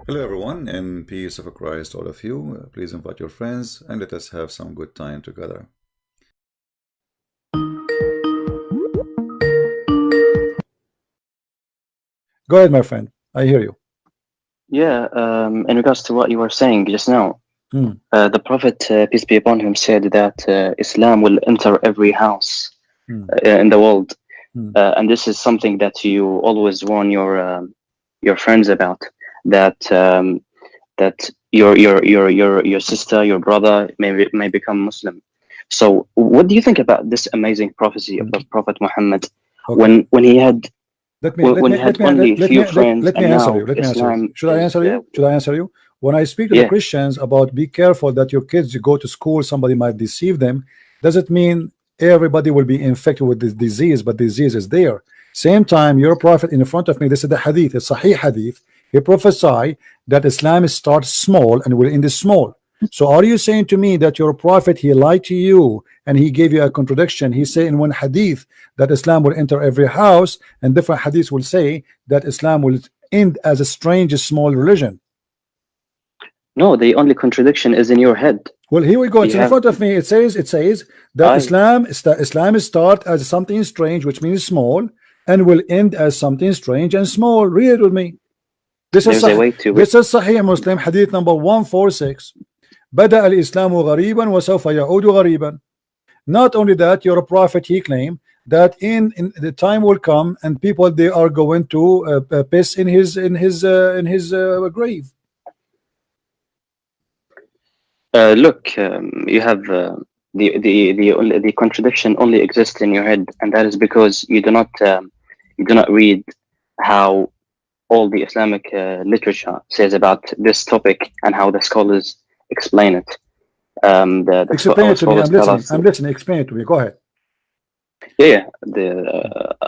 Hello, everyone, and peace of Christ, all of you. Please invite your friends and let us have some good time together. Go ahead, my friend. I hear you. Yeah, in regards to what you were saying just now, the Prophet, peace be upon him, said that Islam will enter every house in the world, and this is something that you always warn your friends about. That your sister, your brother may become Muslim. So, what do you think about this amazing prophecy of the Prophet Muhammad when he had Let me only few friends, let me and answer now you. Let me answer Islam you. Should I is answer you? Should I answer you? When I speak to the Christians about be careful that your kids you go to school, somebody might deceive them, does it mean everybody will be infected with this disease? But disease is there. Same time, your prophet in front of me, this is the hadith, a Sahih hadith. He prophesied that Islam starts small and will end small. So are you saying to me that your prophet, he lied to you and he gave you a contradiction? He said in one hadith that Islam will enter every house, and different hadiths will say that Islam will end as a strange small religion. No, the only contradiction is in your head. Well, here we go. It's in front of me. It says that Islam start as something strange, which means small, and will end as something strange and small. Read it with me. This is Sahih Muslim hadith number 146. بدأ الإسلام غريبا وسوف يعود غريبا. Not only that, your prophet, he claimed that in the time will come and people they are going to piss in his grave. Look, you have the contradiction only exists in your head, and that is because you do not read how all the Islamic literature says about this topic and how the scholars explain it. Explain it to me. I'm listening. Explain it to me. Go ahead. Yeah,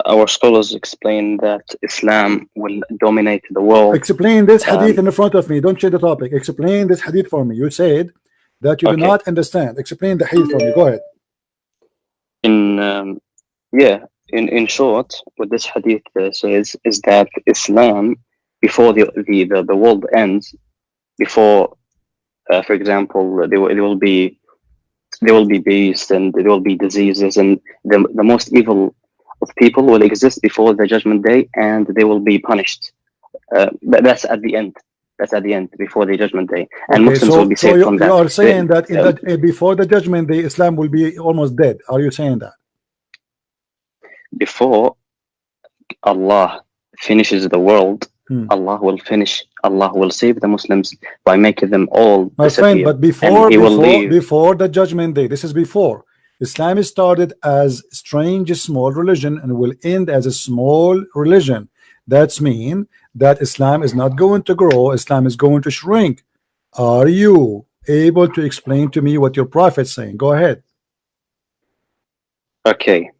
our scholars explain that Islam will dominate the world. Explain this hadith in front of me. Don't change the topic. Explain this hadith for me. You said that you do not understand. Explain the hadith for me. Go ahead. In short, what this hadith says is that Islam, before the world ends, before, for example, there will be beasts and there will be diseases, and the most evil of people will exist before the judgment day, and they will be punished. That's at the end. That's at the end, before the judgment day, and Muslims will be saved from that. You are saying that before the judgment day, Islam will be almost dead. Are you saying that? Before Allah finishes the world, Allah will save the Muslims by making them all my disappear. friend. But before the judgment day, this is before. Islam started as strange small religion and will end as a small religion. That's mean that Islam is not going to grow. Islam is going to shrink. Are you able to explain to me what your prophet's saying? Go ahead. Okay.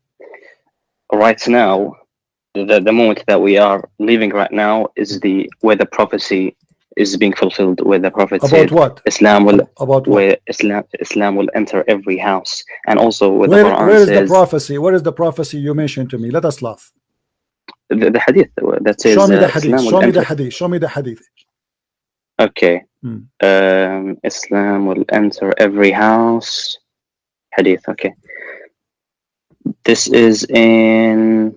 Right now, the moment that we are living right now is where the prophecy is being fulfilled, where the prophet said what? Islam will Islam will enter every house, and also where the Quran where is says, the prophecy? Where is the prophecy you mentioned to me? Let us laugh. The hadith that says, show me the hadith. Show me the hadith. Okay. Islam will enter every house. Hadith. Okay. This is in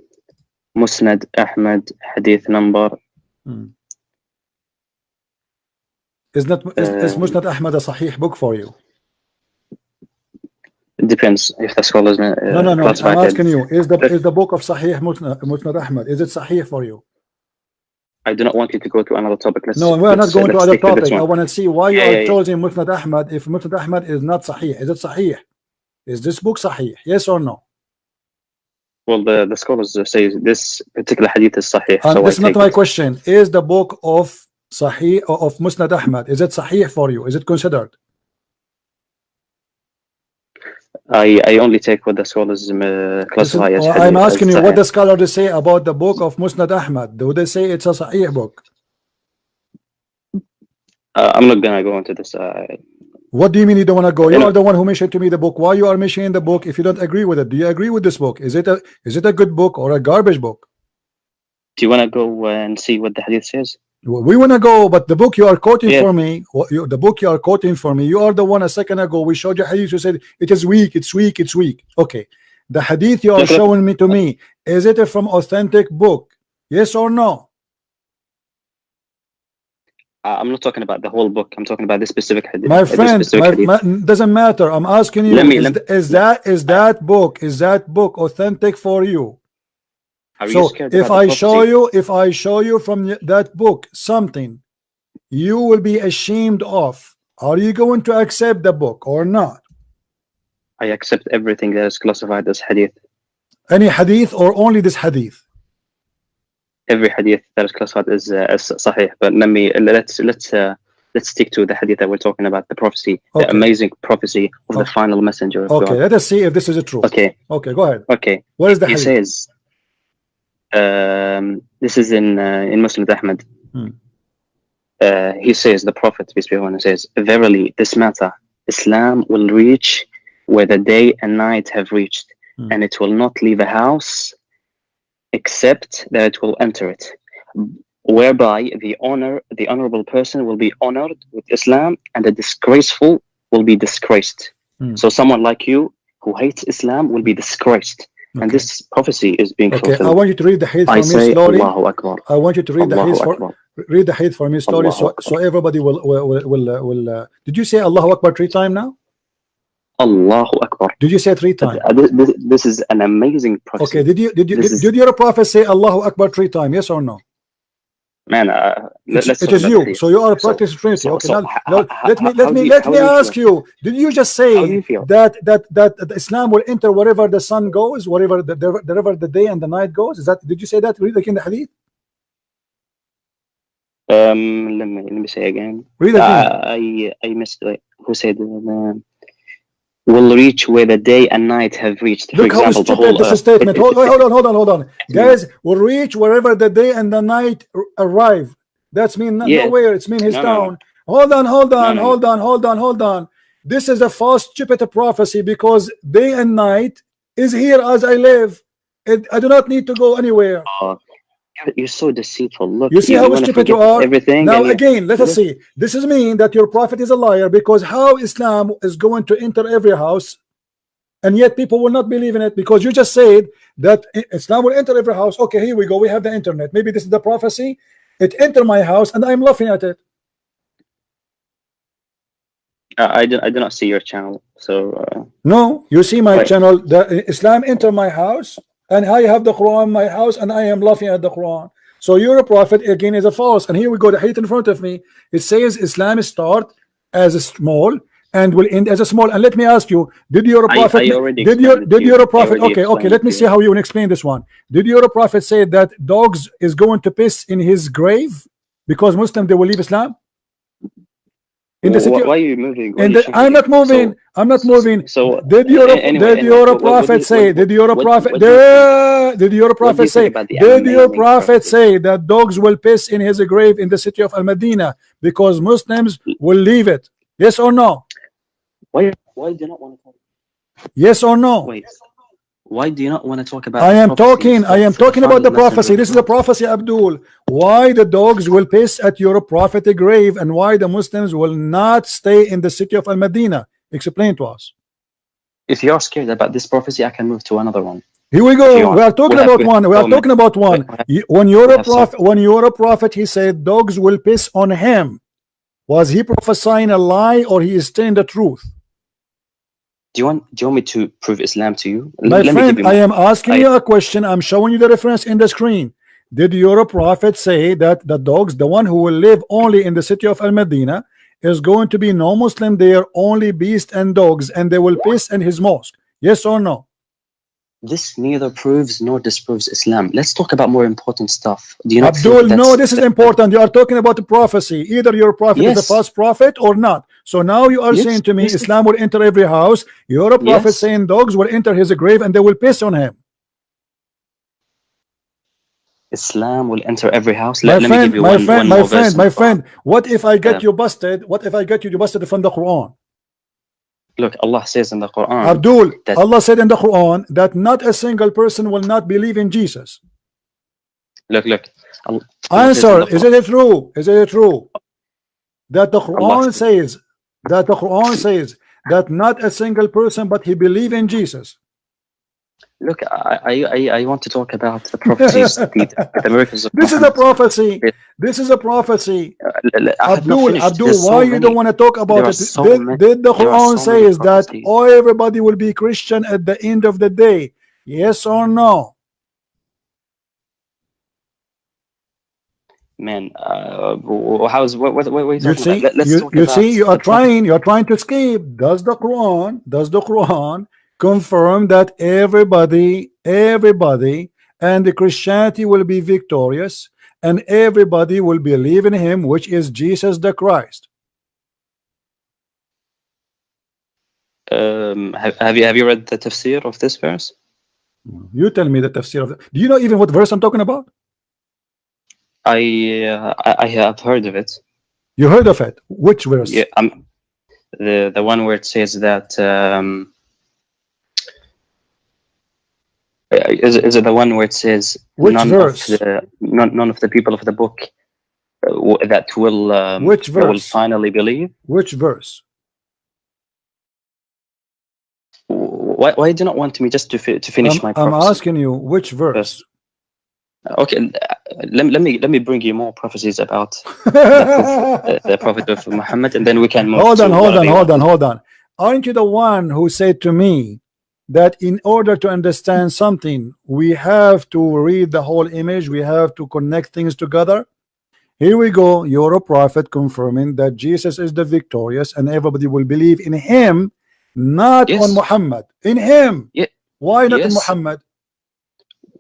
Musnad Ahmad, hadith number. Is Musnad Ahmad a Sahih book for you? It depends if the scholars. No. I'm asking you: is the book of Sahih Musnad Ahmad? Is it Sahih for you? I do not want you to go to another topic. No, we're not going to other topic. I want to see why you are choosing Musnad Ahmad. If Musnad Ahmad is not Sahih, is it Sahih? Is this book Sahih? Yes or no? Well, the scholars say this particular hadith is Sahih. So this is not my question. Is the book of Sahih of Musnad Ahmad, is it Sahih for you? Is it considered? I only take what the scholars classify as hadith. I'm asking you what the scholars say about the book of Musnad Ahmad. Do they say it's a Sahih book? I'm not gonna go into this. What do you mean you don't want to go? You are the one who mentioned to me the book. Why you are mentioning the book if you don't agree with it? Do you agree with this book? Is it a good book or a garbage book? Do you want to go and see what the hadith says? We want to go, but the book you are quoting Yeah. for me, the book you are quoting for me, you are the one a second ago we showed you hadith. You said it is weak, it's weak, it's weak. Okay, the hadith you are Look, look. showing me to me, is it from authentic book? Yes or no? I'm not talking about the whole book. I'm talking about this specific hadith. My friend, doesn't matter. I'm asking you, is that book authentic for you? Are So you scared if about the I show you from that book something you will be ashamed of, are you going to accept the book or not? I accept everything that is classified as hadith. Any hadith or only this hadith? Every hadith that is classified as sahih. But let's stick to the hadith that we're talking about, the prophecy, the amazing prophecy of the final messenger of God. Okay, let us see if this is true. Okay, go ahead. Okay, what is the hadith? He says, this is in Muslim Ahmad. He says, the Prophet, peace be upon him, says, verily this matter, Islam will reach where the day and night have reached, and it will not leave a house except that it will enter it, whereby the honorable person will be honored with Islam, and the disgraceful will be disgraced. So someone like you who hates Islam will be disgraced. And this prophecy is being fulfilled. I want you to read the hadith for me slowly. Allahu Akbar. I want you to read the hadith for me slowly, so everybody will. Did you say Allahu Akbar 3 times now? Allahu Akbar. Did you say 3 times? This is an amazing prophecy. Okay. Did your prophet say Allahu Akbar 3 times? Yes or no? Man, it is you. So you are a practicing Trinity. Okay. Now, let me ask you. Did you just say that Islam will enter wherever the sun goes, wherever the day and the night goes? Did you say that? Read like in the hadith. Let me say again. Read again. I missed it. Who said will reach where the day and night have reached? Look how stupid this statement. Hold on. Guys, will reach wherever the day and the night arrive. That's mean nowhere. It's mean his town. Hold on. This is a false, stupid prophecy, because day and night is here as I live. I do not need to go anywhere. You're so deceitful. Look, you see how stupid you are. Everything. Now again, let us see. This is mean that your prophet is a liar, because how Islam is going to enter every house, and yet people will not believe in it, because you just said that Islam will enter every house. Okay, here we go. We have the internet. Maybe this is the prophecy. It entered my house, and I'm laughing at it. I do not see your channel. So no, you see my channel. The Islam enter my house. And I have the Quran in my house, and I am laughing at the Quran. So your prophet again is a false. And here we go, the hadith in front of me. It says Islam start as a small and will end as a small. And let me ask you, did your prophet? Okay. Let me see how you will explain this one. Did your prophet say that dogs is going to piss in his grave because Muslim they will leave Islam? In the city, why are you moving? I'm not moving. I'm not moving. So did your prophet say? Did your prophet say that dogs will piss in his grave in the city of Al-Madinah because Muslims will leave it? Yes or no? Why do you not want to talk? Yes or no? Wait. Why do you not want to talk about? I am talking about the prophecy. This is the prophecy, Abdul. Why the dogs will piss at your prophetic grave, and why the Muslims will not stay in the city of Al-Madinah? Explain to us. If you're scared about this prophecy, I can move to another one. Here we go. We are talking about one. We are talking about one. When you're a prophet, he said dogs will piss on him. Was he prophesying a lie, or he is saying the truth? Do you want me to prove Islam to you? My friend, I am asking you a question. I'm showing you the reference in the screen. Did your prophet say that the dogs, the one who will live only in the city of Al-Madinah, is going to be no Muslim there, only beasts and dogs, and they will piss in his mosque? Yes or no? This neither proves nor disproves Islam. Let's talk about more important stuff. Do you not Abdul, no, this is important. You are talking about the prophecy. Either your prophet is a false prophet or not. So now you are saying to me Islam will enter every house. Your prophet saying dogs will enter his grave and they will piss on him. Islam will enter every house. My friend, what if I get you busted? What if I get you busted from the Quran? Look, Allah says in the Quran, Abdul, Allah said in the Quran that not a single person will not believe in Jesus. Look. Answer. Is it true? Is it true that the Allah Quran says that not a single person but he believe in Jesus? Look, I want to talk about the prophecies, the miracles of This is a Muhammad. prophecy. This is a prophecy. I have not finished. Abdul, There's why so you many. don't want to talk about There are it? so many. Did the There are Quran so many says that prophecies. everybody will be Christian at the end of the day? Yes or no? Man, how's what are you You talking about? see, Let's talk you about see, you are the prophet. trying to escape. Does the Quran confirm that everybody and the Christianity will be victorious and everybody will believe in him, which is Jesus the Christ? Have you read the tafsir of this verse? You tell me the tafsir of it. Do you know even what verse I'm talking about? I have heard of it. You heard of it? Which verse? Yeah, the one where it says that is it the one where it says which none verse? None of the people of the book that will finally believe? Which verse? Why do you not want me just to finish my prophecy? I'm asking you which verse. Okay, let me bring you more prophecies about the prophet of Muhammad, and then we can move. Hold on. Aren't you the one who said to me that in order to understand something, we have to read the whole image, we have to connect things together? Here we go. You're a prophet confirming that Jesus is the victorious, and everybody will believe in him, not on Muhammad. In him. Why not in Muhammad?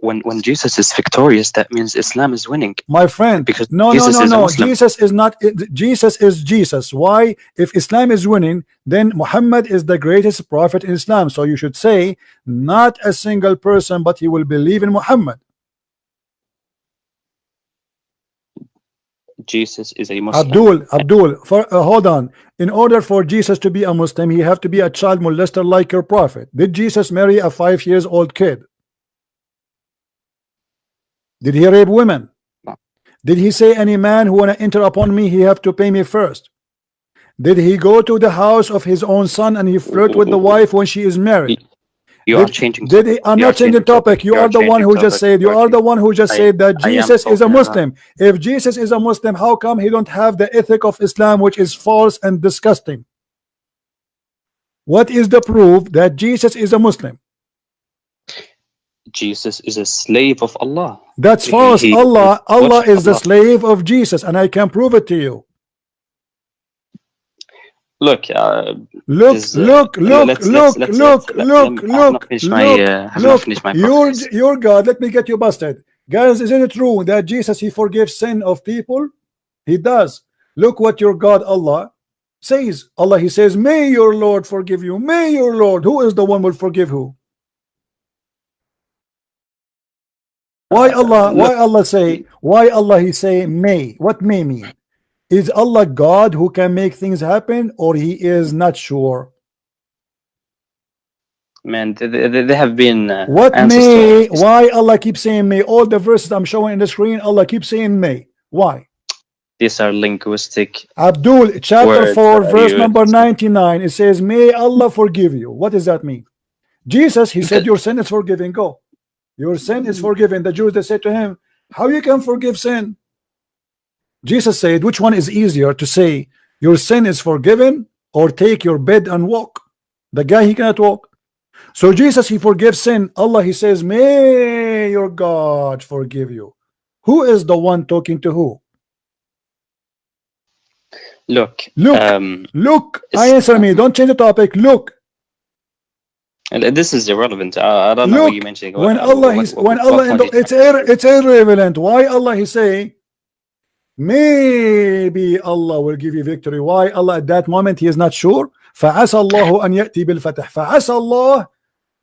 When Jesus is victorious, that means Islam is winning. My friend, because no. Jesus is not. Jesus is Jesus. Why? If Islam is winning, then Muhammad is the greatest prophet in Islam. So you should say, not a single person, but he will believe in Muhammad. Jesus is a Muslim. Abdul, hold on. In order for Jesus to be a Muslim, he have to be a child molester like your prophet. Did Jesus marry a 5-year-old kid? Did he rape women? No. Did he say any man who wanna enter upon me, he have to pay me first? Did he go to the house of his own son and he flirt with the wife when she is married? Are changing. I'm not changing topic. You are the one who just said. You are the one who just said that Jesus is a Muslim. If Jesus is a Muslim, how come he don't have the ethic of Islam, which is false and disgusting? What is the proof that Jesus is a Muslim? Jesus is a slave of Allah. That's false. Allah is the slave of Jesus, and I can prove it to you. Look, look. Your God, let me get you busted. Guys, isn't it true that Jesus, he forgives sin of people? He does. Look what your God Allah says. Allah, he says, may your Lord forgive you. May your Lord. Who is the one will forgive who? Why Allah he say may? What may mean? Is Allah God who can make things happen, or he is not sure? Man, they have been what may? Why Allah keeps saying may? All the verses I'm showing in the screen, Allah keeps saying may. Why? These are linguistic. Abdul, chapter 4, verse number 99. It says, may Allah forgive you. What does that mean? Jesus, he said, your sin is forgiven. Go. Your sin is forgiven. The Jews, they said to him, how you can forgive sin? Jesus said, which one is easier to say, your sin is forgiven, or take your bed and walk? The guy, he cannot walk. So Jesus, he forgives sin. Allah, he says, may your God forgive you. Who is the one talking to who? Look. Answer me. Don't change the topic. Look. This is irrelevant. I don't know what you're mentioning. When it's irrelevant. Why Allah he say, maybe Allah will give you victory? Why Allah at that moment he is not sure? فَعَسَى اللَّهُ أَنْ يَأْتِي بِالْفَتْحِ فَعَسَى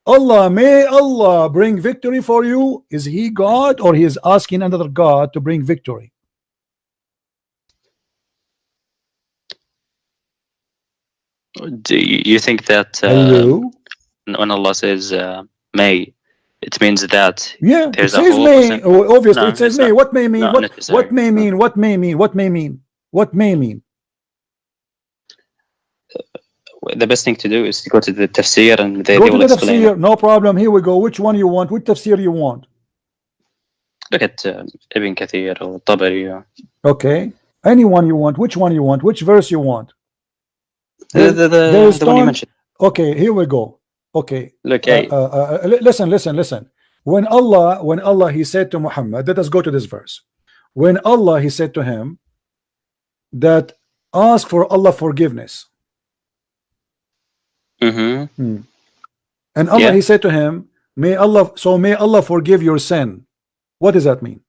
Allah, may Allah bring victory for you. Is he God, or he is asking another God to bring victory? Do you think that when Allah says may, It means that Yeah, it there's a says whole may. Obviously, no, it says it's may. not. What may mean? Not What necessary. may mean? What may mean? What may mean? What may mean? The best thing to do is to go to the tafsir and Go they to will the explain it. tafsir. No problem. Here we go. Which one you want? Which tafsir you want? Look at Ibn Kathir or Tabari. Okay. Anyone you want. Which one you want? Which verse you want? The one you mentioned. Okay, here we go. Okay. Look, Listen. When Allah he said to Muhammad, let us go to this verse. When Allah he said to him that ask for Allah forgiveness. mm-hmm. And Allah he said to him, may Allah forgive your sin. What does that mean?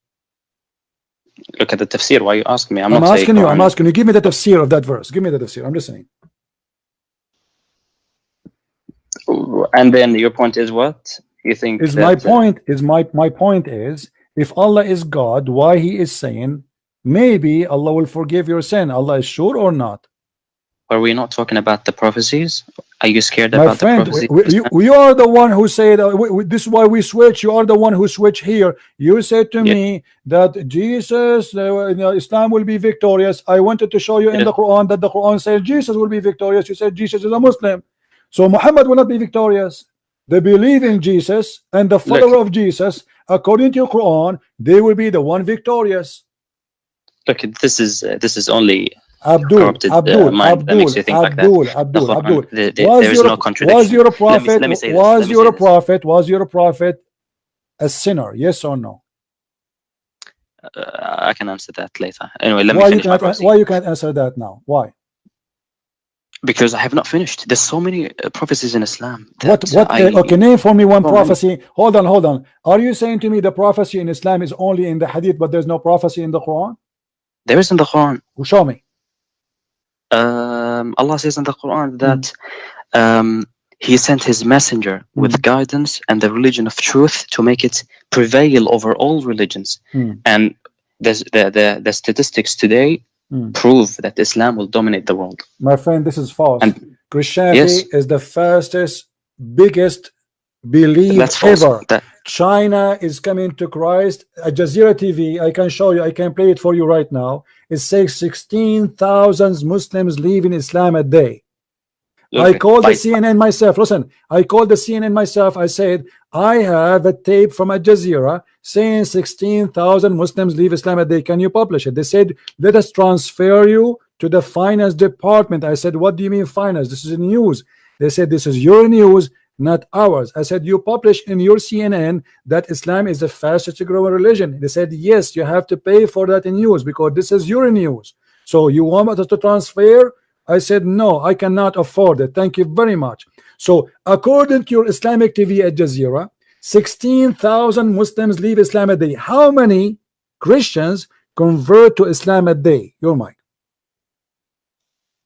Look at the tafsir. Why you asking me? I'm asking you. Give me the tafsir of that verse. Give me the tafsir. I'm listening. And then your point is what? You think is that, my point is, if Allah is God, why he is saying maybe Allah will forgive your sin? Allah is sure or not? Are we not talking about the prophecies? Are you scared my about friend, the prophecies? you are the one who said this is why we switch. You are the one who switch here. You said to me that Jesus Islam will be victorious. I wanted to show you in the Quran that the Quran says Jesus will be victorious. You said Jesus is a Muslim, so Muhammad will not be victorious. They believe in Jesus and the follower of Jesus, according to your Quran, they will be the one victorious. Look, this is only Abdul. Mind that makes you think like that. There is no contradiction. Was your prophet? Let me say was your prophet? Was your prophet a sinner? Yes or no? I can answer that later. Anyway, let me finish my prophecy. Why you can't answer that now? Why? Because I have not finished. There's so many prophecies in Islam. Okay, name for me one prophecy. Hold on. Are you saying to me the prophecy in Islam is only in the Hadith, but there's no prophecy in the Quran? There is in the Quran. Show me. Allah says in the Quran that He sent His messenger with guidance and the religion of truth to make it prevail over all religions. And the statistics today prove that Islam will dominate the world. My friend, this is false. And Christianity is the fastest, biggest belief ever. China is coming to Christ. Al Jazeera TV, I can show you, I can play it for you right now. It says 16,000 Muslims leave in Islam a day. I called the CNN myself. Listen, I called the CNN myself. I said, I have a tape from Al Jazeera saying 16,000 Muslims leave Islam a day. Can you publish it? They said, let us transfer you to the finance department. I said, what do you mean finance? This is news. They said, this is your news, not ours. I said, you publish in your CNN that Islam is the fastest growing religion. They said, yes, you have to pay for that in news because this is your news. So you want us to transfer? I said, no, I cannot afford it. Thank you very much. So according to your Islamic TV Al Jazeera, 16,000 Muslims leave Islam a day. How many Christians convert to Islam a day? Your mic.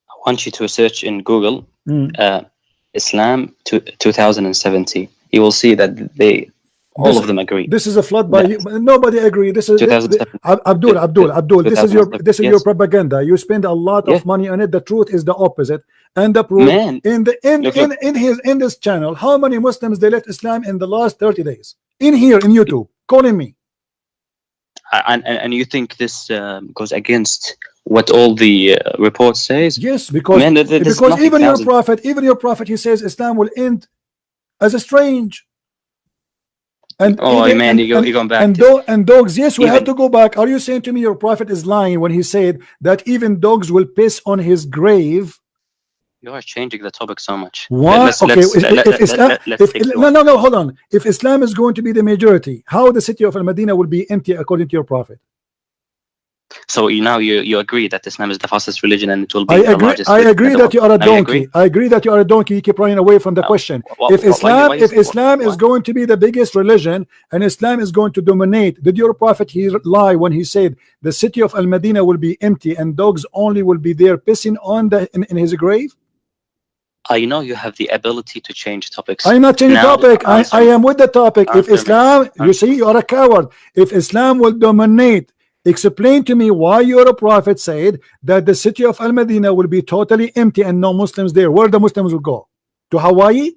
I want you to search in Google Islam 2070. You will see that all of them agree. This is a flood by nobody agree. This is Abdul. This is your propaganda. You spend a lot of money on it. The truth is the opposite. And the proof in this channel, how many Muslims they left Islam in the last 30 days? In here in YouTube, calling me. And you think this goes against what all the reports says? Yes, because even your prophet, he says Islam will end as a strange. And you're going back. And dogs, yes, we have to go back. Are you saying to me your prophet is lying when he said that even dogs will piss on his grave? You are changing the topic so much. Why? No, hold on. If Islam is going to be the majority, how the city of Al-Madinah will be empty according to your prophet? So now you agree that Islam is the fastest religion and it will be the largest. I agree that you are a donkey. I agree that you are a donkey. You keep running away from the question. If Islam is going to be the biggest religion and Islam is going to dominate, did your prophet lie when he said the city of Al-Madinah will be empty and dogs only will be there pissing on in his grave? I know you have the ability to change topics. I'm not changing topic. I am with the topic. If Islam, you see, you are a coward. If Islam will dominate, explain to me why your prophet said that the city of Al-Madinah will be totally empty and no Muslims there. Where the Muslims will go? To Hawaii?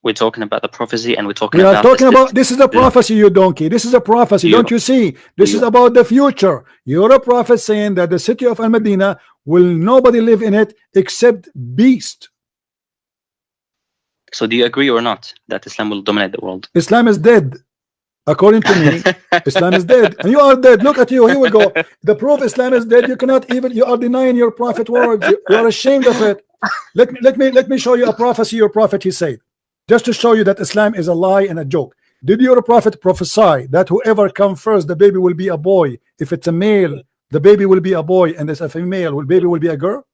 We're talking about the prophecy, and we're talking We are about talking about, this is a prophecy, you donkey. This is a prophecy. Don't you see? This is about the future. You're a prophet saying that the city of Al-Madinah will nobody live in it except beast. So do you agree or not that Islam will dominate the world? Islam is dead. According to me, Islam is dead. And you are dead. Look at you. Here we go. The proof Islam is dead. You cannot even, you are denying your prophet words. You are ashamed of it. Let me show you a prophecy your prophet he said. Just to show you that Islam is a lie and a joke. Did your prophet prophesy that whoever comes first, the baby will be a boy? If it's a male, the baby will be a boy, and if it's a female, the baby will be a girl?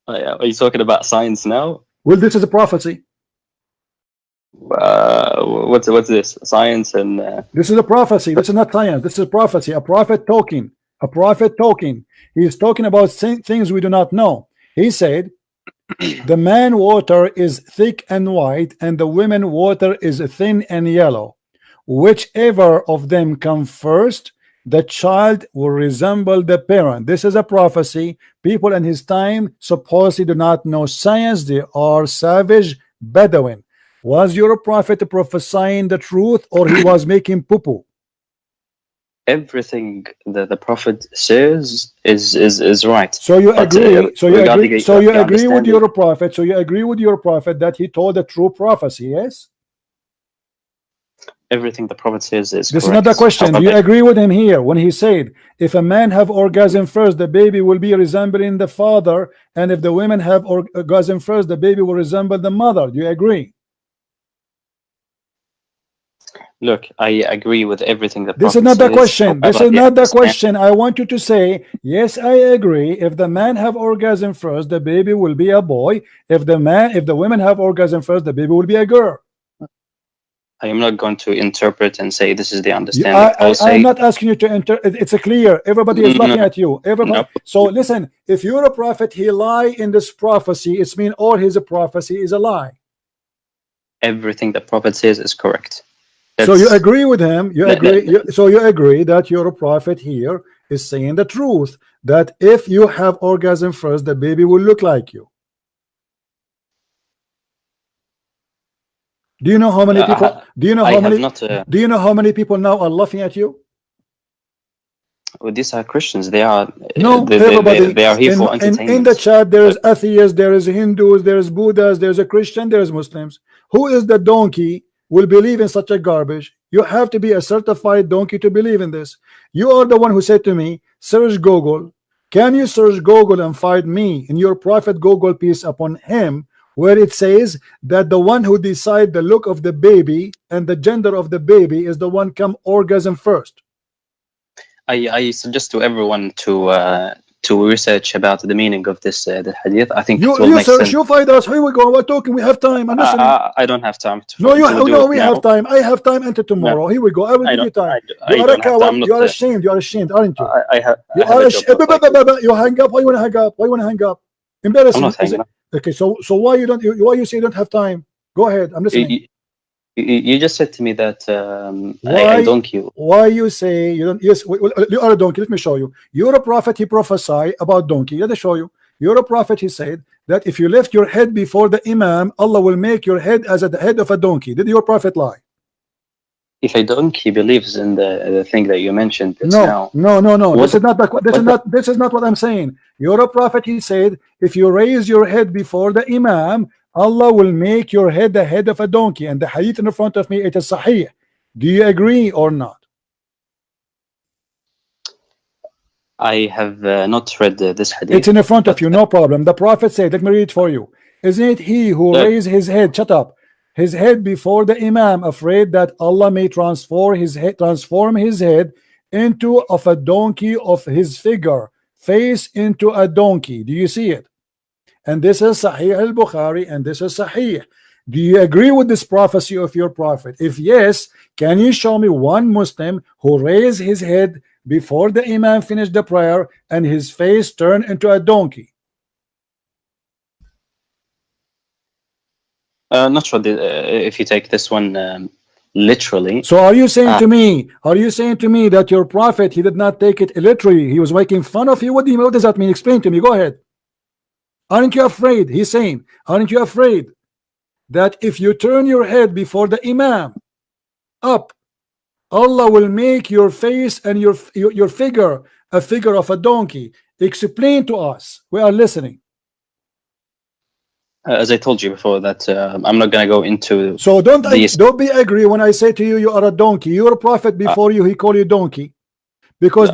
Are you talking about science now? Well, this is a prophecy. What's this? Science and this is a prophecy. This is not science. This is a prophecy. A prophet talking. A prophet talking. He is talking about things we do not know. He said, the man water is thick and white, and the women water is thin and yellow. Whichever of them come first, the child will resemble the parent. This is a prophecy. People in his time supposedly do not know science. They are savage Bedouin. Was your prophet prophesying the truth, or he was making poo-poo? Everything that the prophet says is right. So you agree? So you agree? So you agree with your prophet? So you agree with your prophet that he told a true prophecy? Yes. Everything the prophet says is. This correct. is not the question. Do you agree with him here when he said, if a man have orgasm first, the baby will be resembling the father, and if the women have orgasm first, the baby will resemble the mother? Do you agree? Look, I agree with everything that. This is not the question. This is not the question. I want you to say, yes, I agree. If the man have orgasm first, the baby will be a boy. If the women have orgasm first, the baby will be a girl. I am not going to interpret and say this is the understanding. I'm not asking you to enter. It's a clear. Everybody is looking at you. Everybody. No. So listen, if you're a prophet, he lie in this prophecy. It's mean all his prophecy is a lie. Everything the prophet says is correct. So you agree with him. You agree. So you agree that your prophet here is saying the truth. That if you have orgasm first, the baby will look like you. Do you know how many people? Do you know how many? Do you know how many people now are laughing at you? Well, these are Christians. They are. No, everybody. They are here for entertainment. In the chat, there is atheists, there is Hindus, there is Buddhas, there is a Christian, there is Muslims. Who is the donkey will believe in such a garbage? You have to be a certified donkey to believe in this. You are the one who said to me, search Google. Can you search Google and find me in your prophet Google, peace upon him, where it says that the one who decide the look of the baby and the gender of the baby is the one come orgasm first? I suggest to everyone to research about the meaning of this the hadith. I think you search, you find us. Here we go. We're talking. We have time. I'm listening. I don't have time. We have time. I have time until tomorrow. No. Here we go. I will give you time. You are a coward. You are ashamed. You are ashamed, aren't you? You hang up. Why you want to hang up? Why you want to hang up? Embarrassing. Okay. So why you don't? Why you say you don't have time? Go ahead. I'm listening. You just said to me that I donkey. Why you say you don't? Yes, you are a donkey. Let me show you. You're a prophet. He prophesied about donkey. Let me show you. You're a prophet. He said that if you lift your head before the imam, Allah will make your head as the head of a donkey. Did your prophet lie? If a donkey believes in the thing that you mentioned, no. This is not this is not what I'm saying. You're a prophet. He said if you raise your head before the imam, Allah will make your head the head of a donkey. And the hadith in front of me, it is sahih. Do you agree or not? I have not read this hadith. It's in front of you, no problem. The prophet said, let me read it for you. Isn't it he who raised his head, shut up, his head before the imam, afraid that Allah may transform his head into of a donkey of his figure, face into a donkey? Do you see it? And this is Sahih al-Bukhari, and this is Sahih. Do you agree with this prophecy of your prophet? If yes, can you show me one Muslim who raised his head before the imam finished the prayer and his face turned into a donkey? Not sure if you take this one literally. So are you saying to me, that your prophet, he did not take it literally? He was making fun of you? What does that mean? Explain to me. Go ahead. Aren't you afraid? He's saying, aren't you afraid that if you turn your head before the Imam up, Allah will make your face and your figure a figure of a donkey. Explain to us. We are listening. As I told you before, that I'm not going to go into. So don't be angry when I say to you, you are a donkey. Your prophet before you, he called you donkey, because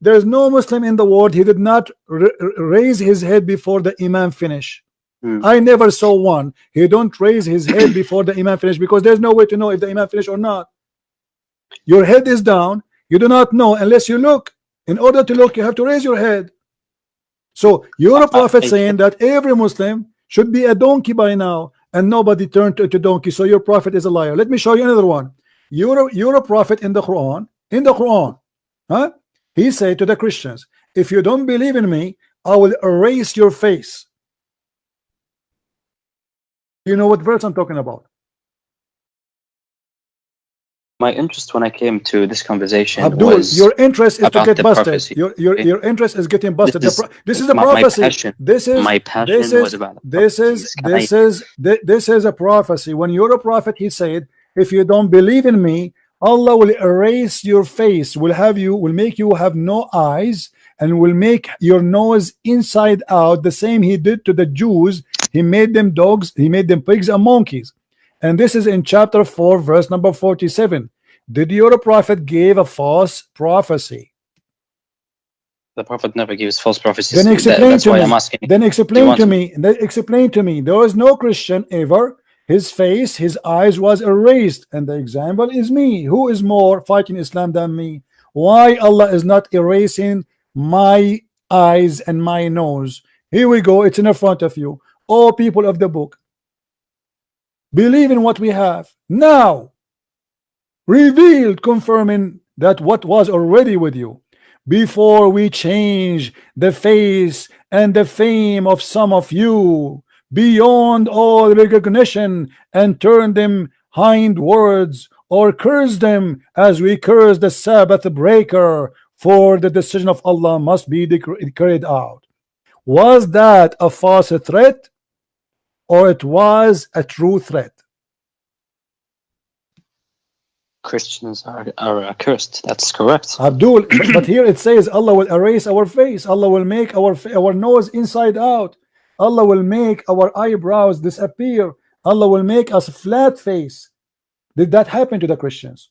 there's no Muslim in the world. He did not raise his head before the Imam finish. I never saw one. He don't raise his head before the Imam finish, because there's no way to know if the Imam finish or not. Your head is down. You do not know unless you look. In order to look, you have to raise your head. So you're a prophet saying that every Muslim should be a donkey by now, and nobody turned to donkey. So your prophet is a liar. Let me show you another one. You're a prophet in the Quran. In the Quran, huh? He said to the Christians, if you don't believe in me, I will erase your face. You know what verse I'm talking about? My interest when I came to this conversation Abdul, was your interest is to get busted. Prophecy. Your interest is getting busted. This is a my prophecy. passion. This is My passion was about this is a prophecy. When you're a prophet, he said, if you don't believe in me, Allah will erase your face, will make you have no eyes, and will make your nose inside out, the same he did to the Jews. He made them dogs, he made them pigs and monkeys. And this is in chapter 4, verse number 47. Did your prophet give a false prophecy? The prophet never gives false prophecies. Then explain that's to why me. I'm asking. Then explain to me. Then explain to me. There was no Christian ever. His face, his eyes was erased. And the example is me. Who is more fighting Islam than me? Why Allah is not erasing my eyes and my nose? Here we go. It's in front of you. All people of the book, believe in what we have now, revealed, confirming that what was already with you, before we change the face and the fame of some of you beyond all recognition, and turn them hindwards, or curse them as we curse the Sabbath breaker, for the decision of Allah must be carried out. Was that a false threat, or it was a true threat? Christians are accursed. That's correct. Abdul, but here it says Allah will erase our face. Allah will make our nose inside out. Allah will make our eyebrows disappear. Allah will make us flat face. Did that happen to the Christians?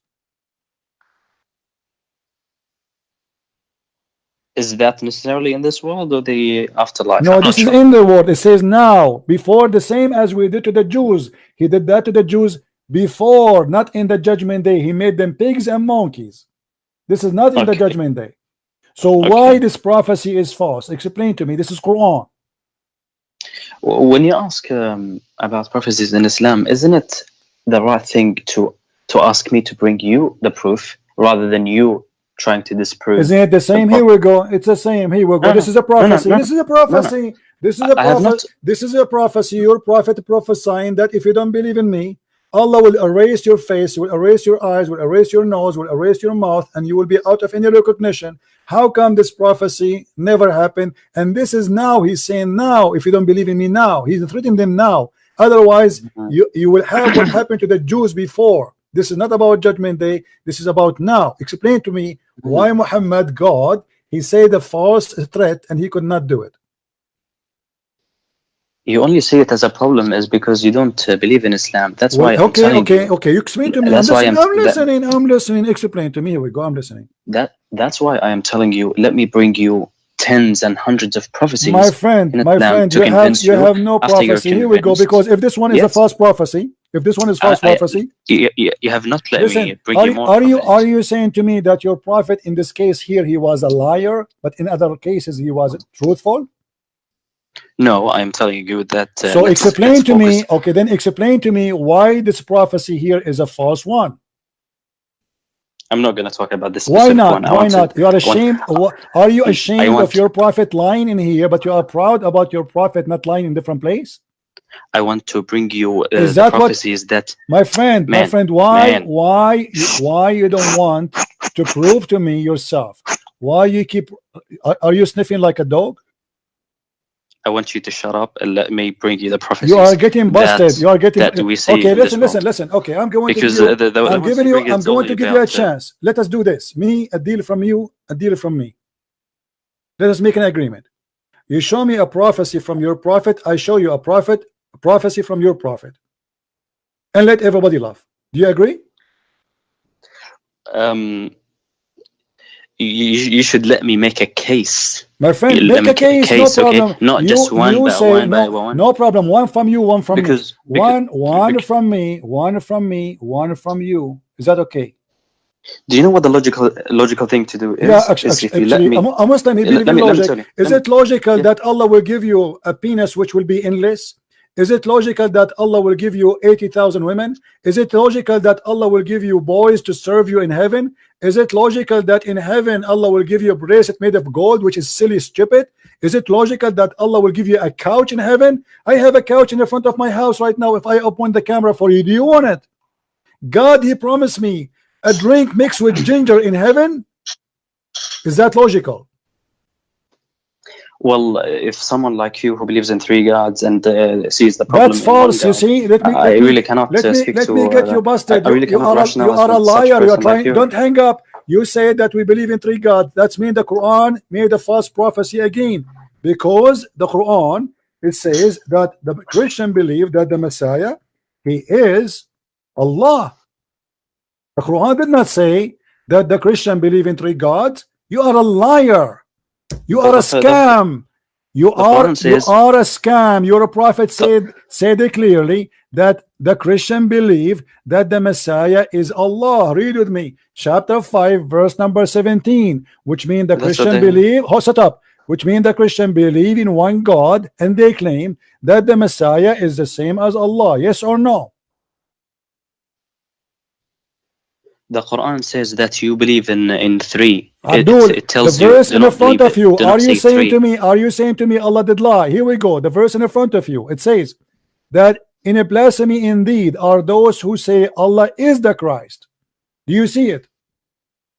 Is that necessarily in this world or the afterlife? No, this is in the world. It says now, before, the same as we did to the Jews. He did that to the Jews before, not in the judgment day. He made them pigs and monkeys. This is not in the judgment day. So why this prophecy is false? Explain to me. This is Quran. When you ask about prophecies in Islam, isn't it the right thing to ask me to bring you the proof rather than you trying to disprove? Isn't it the same? Here we go. It's the same. Here we go. This is a prophecy. This is a prophecy. This is a prophecy. This is a prophecy. Your prophet prophesying that if you don't believe in me, Allah will erase your face, will erase your eyes, will erase your nose, will erase your mouth, and you will be out of any recognition. How come this prophecy never happened? And this is now, he's saying now, if you don't believe in me now, he's threatening them now. Otherwise, you will have what happened to the Jews before. This is not about judgment day. This is about now. Explain to me why Muhammad, God, he said a false threat and he could not do it. You only see it as a problem is because you don't believe in Islam. That's why. Okay. You explain to me. I'm listening. Explain to me. Here we go. I'm listening. That's why I am telling you. Let me bring you tens and hundreds of prophecies. My friend, you have no prophecy. Here we go. Because if this one is a false prophecy, you have not let me bring you more. Are you saying to me that your prophet in this case here he was a liar, but in other cases he was truthful? No, I'm telling you that. So explain to me. Okay, then explain to me why this prophecy here is a false one. I'm not going to talk about this. Why not? Why not? You are ashamed. Are you ashamed of your prophet lying in here, but you are proud about your prophet not lying in different place? I want to bring you the prophecies that. My friend, why you don't want to prove to me yourself? Why you keep? Are you sniffing like a dog? I want you to shut up and let me bring you the prophecies. You are getting busted. You are getting. That we see okay, listen. Okay, I'm going because to give you. I'm giving you. I'm going to give you a about, chance. Let us do this. Me, a deal from you, a deal from me. Let us make an agreement. You show me a prophecy from your prophet. I show you a prophecy from your prophet, and let everybody laugh. Do you agree? You should let me make a case. My friend, make a case, no problem. Okay? Not just one, you but say, one no, by one. No problem. One from you, one from me. One from me, one from me, one from you. Is that okay? Do you know what the logical thing to do is? Yeah, actually, a Muslim, he believes in logic. Is it logical that Allah will give you a penis which will be endless? Is it logical that Allah will give you 80,000 women? Is it logical that Allah will give you boys to serve you in heaven? Is it logical that in heaven Allah will give you a bracelet made of gold, which is silly, stupid? Is it logical that Allah will give you a couch in heaven? I have a couch in the front of my house right now. If I open the camera for you, do you want it? God, he promised me a drink mixed with ginger in heaven. Is that logical? Well, if someone like you who believes in 3 gods and sees the problem, that's false. You see, I really cannot let me get you busted. You are a liar. You are trying. Like don't hang up. You say that we believe in 3 gods. That's mean the Quran made a false prophecy again, because the Quran, it says that the Christian believe that the Messiah, he is Allah. The Quran did not say that the Christian believe in 3 gods. You are a liar. You are a scam. You are a scam. Your prophet said it clearly that the Christian believe that the Messiah is Allah. Read with me, chapter 5, verse number 17, which means the Christian believe. Shut up. Which means the Christian believe in one God, and they claim that the Messiah is the same as Allah. Yes or no? The Quran says that you believe in 3. Abdul, it tells the verse you, in the front of you. Are you saying 3. to me? Are you saying to me Allah did lie? Here we go. The verse in the front of you. It says that in a blasphemy indeed are those who say Allah is the Christ. Do you see it?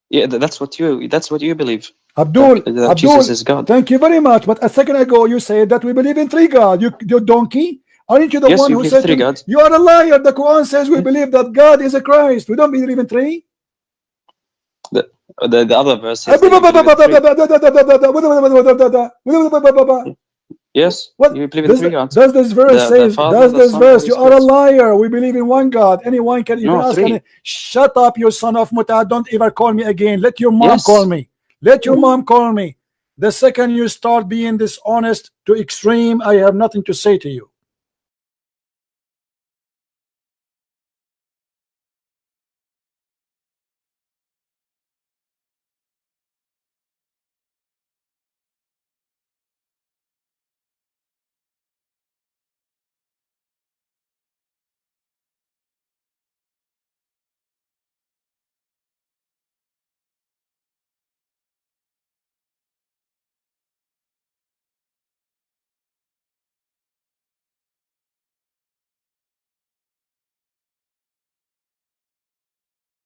Yeah, that's what you believe. Abdul, that Jesus is God. Thank you very much. But a second ago you said that we believe in 3 gods. You donkey. Aren't you the one who said 3 gods? You are a liar. The Quran says we believe that God is a Christ. We don't believe in 3. The other verse says yes, you believe in 3 gods. Does this verse say? Does this verse? You are a liar. We believe in 1 God. Anyone can even ask. Shut up, you son of Muta. Don't ever call me again. Let your mom call me. Let your mom call me. The second you start being dishonest to extreme, I have nothing to say to you.